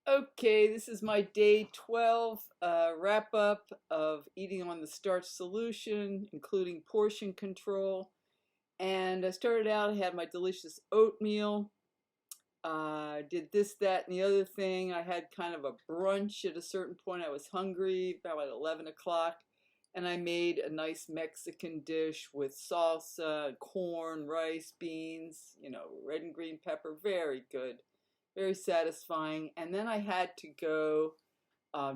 Okay, this is my day 12 wrap up of eating on the starch solution, including portion control. And I started out, I had my delicious oatmeal. Did this, that, and the other thing. I had kind of a brunch at a certain point. I was hungry, about at 11 o'clock. And I made a nice Mexican dish with salsa, corn, rice, beans, red and green pepper. Very good, very satisfying. And then I had to go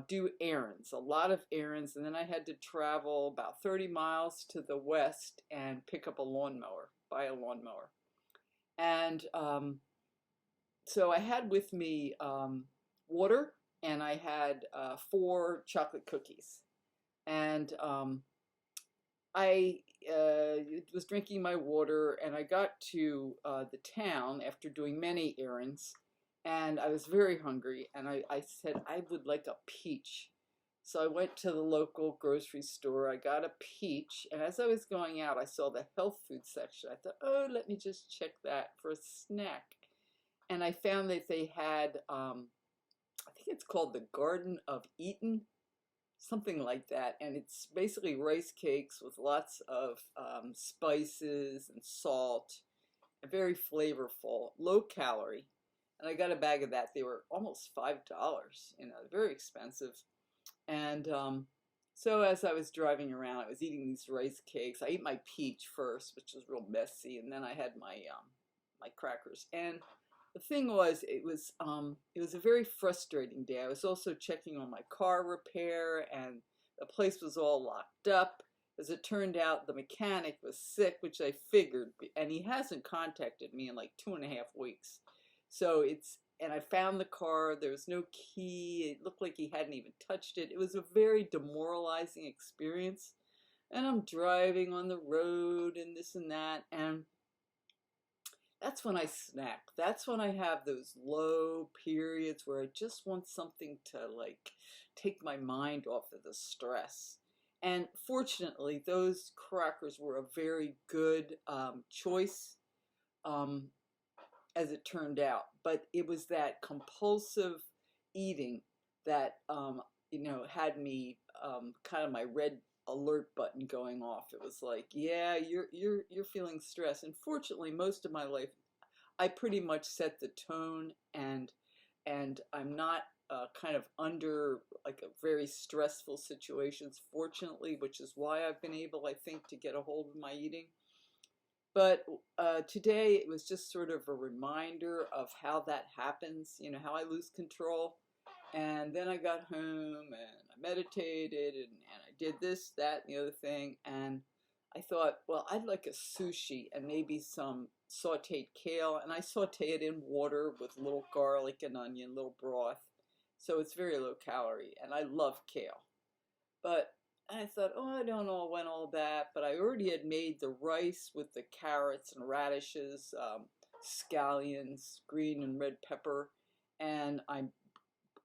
do errands, a lot of errands. And then I had to travel about 30 miles to the west and pick up a lawnmower, buy a lawnmower. And so I had with me water, and I had 4 chocolate cookies. And I was drinking my water, and I got to the town after doing many errands, and I was very hungry, and I said I would like a peach. So I went to the local grocery store, I got a peach, and as I was going out, I saw the health food section. I thought, oh, let me just check that for a snack. And I found that they had, I think it's called the Garden of Eden, something like that. And it's basically rice cakes with lots of spices and salt, and very flavorful, low calorie. And I got a bag of that. They were almost $5, very expensive. And so as I was driving around, I was eating these rice cakes. I ate my peach first, which was real messy, and then I had my crackers. And the thing was, it was a very frustrating day. I was also checking on my car repair, and the place was all locked up. As it turned out, the mechanic was sick, which I figured, and he hasn't contacted me in like 2.5 weeks. And I found the car. There was no key. It looked like he hadn't even touched it. It was a very demoralizing experience. And I'm driving on the road and this and that, and that's when I snack. That's when I have those low periods where I just want something to like take my mind off of the stress. And fortunately, those crackers were a very good choice, um, as it turned out. But it was that compulsive eating that had me kind of my red alert button going off. It was like, yeah, you're feeling stress. And fortunately, most of my life, I pretty much set the tone, and I'm not kind of under like a very stressful situations, fortunately, which is why I've been able, I think, to get a hold of my eating. But today it was just sort of a reminder of how that happens, how I lose control. And then I got home and I meditated, and I did this, that, and the other thing. And I thought, well, I'd like a sushi and maybe some sauteed kale. And I saute it in water with a little garlic and onion, little broth. So it's very low calorie. And I love kale. But I thought, oh, I don't know when all that, but I already had made the rice with the carrots and radishes, scallions, green and red pepper, and I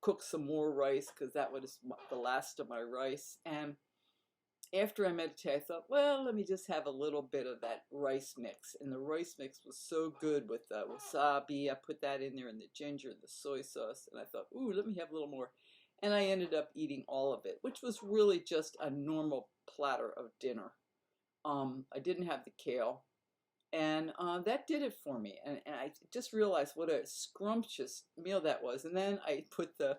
cooked some more rice because that was the last of my rice. And after I meditated, I thought, well, let me just have a little bit of that rice mix. And the rice mix was so good with the wasabi. I put that in there, and the ginger and the soy sauce. And I thought, ooh, let me have a little more. And I ended up eating all of it, which was really just a normal platter of dinner. I didn't have the kale. And that did it for me. And I just realized what a scrumptious meal that was. And then I put the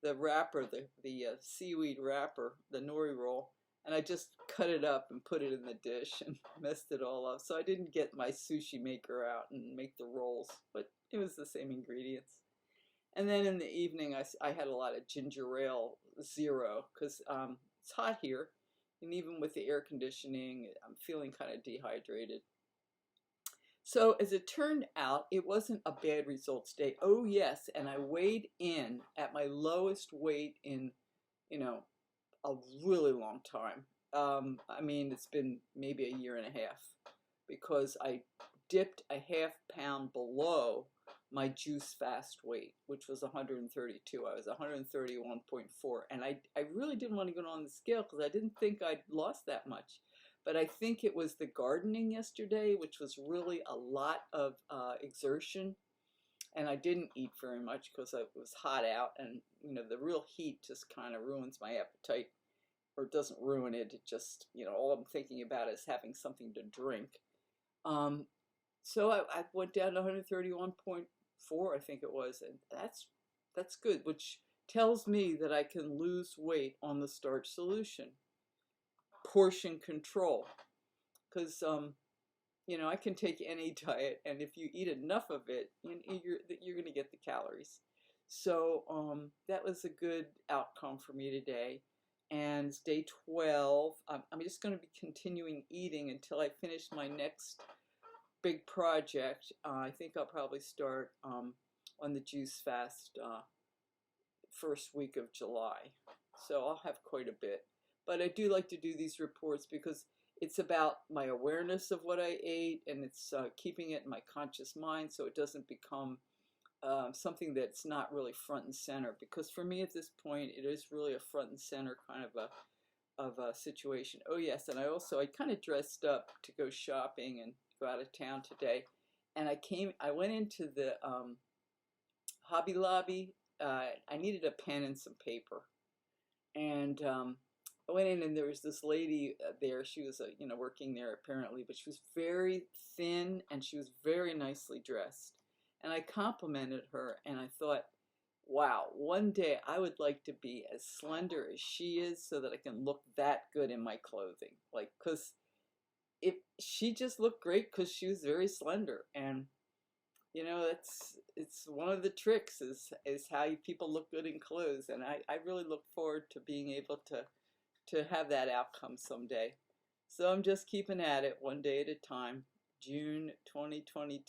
wrapper, the seaweed wrapper, the nori roll, and I just cut it up and put it in the dish and messed it all up. So I didn't get my sushi maker out and make the rolls, but it was the same ingredients. And then in the evening, I had a lot of ginger ale zero because it's hot here. And even with the air conditioning, I'm feeling kind of dehydrated. So as it turned out, it wasn't a bad results day. Oh yes, and I weighed in at my lowest weight in, you know, a really long time. I mean, it's been maybe a year and a half because I dipped a ½ pound below my juice fast weight, which was 132. I was 131.4, and I really didn't want to go on the scale because I didn't think I'd lost that much. But I think it was the gardening yesterday, which was really a lot of exertion. and I didn't eat very much because it was hot out, and the real heat just kind of ruins my appetite, or doesn't ruin it. It just, all I'm thinking about is having something to drink. Um, so I went down to 131.4, I think it was, and that's good, which tells me that I can lose weight on the starch solution. Portion control, because I can take any diet, and if you eat enough of it, you're going to get the calories. So that was a good outcome for me today. And it's day 12. I'm just going to be continuing eating until I finish my next big project. I think I'll probably start on the juice fast first week of July. So I'll have quite a bit. But I do like to do these reports because it's about my awareness of what I ate, and it's keeping it in my conscious mind so it doesn't become something that's not really front and center. Because for me at this point, it is really a front and center kind of a situation. Oh yes, and I kind of dressed up to go shopping and go out of town today, and I went into the Hobby Lobby. I needed a pen and some paper, and I went in, and there was this lady there. She was working there apparently, but she was very thin and she was very nicely dressed, and I complimented her, and I thought, wow, one day I would like to be as slender as she is so that I can look that good in my clothing. Like, because she just looked great because she was very slender. And it's one of the tricks is how people look good in clothes. And I really look forward to being able to have that outcome someday. So I'm just keeping at it one day at a time. June 2022.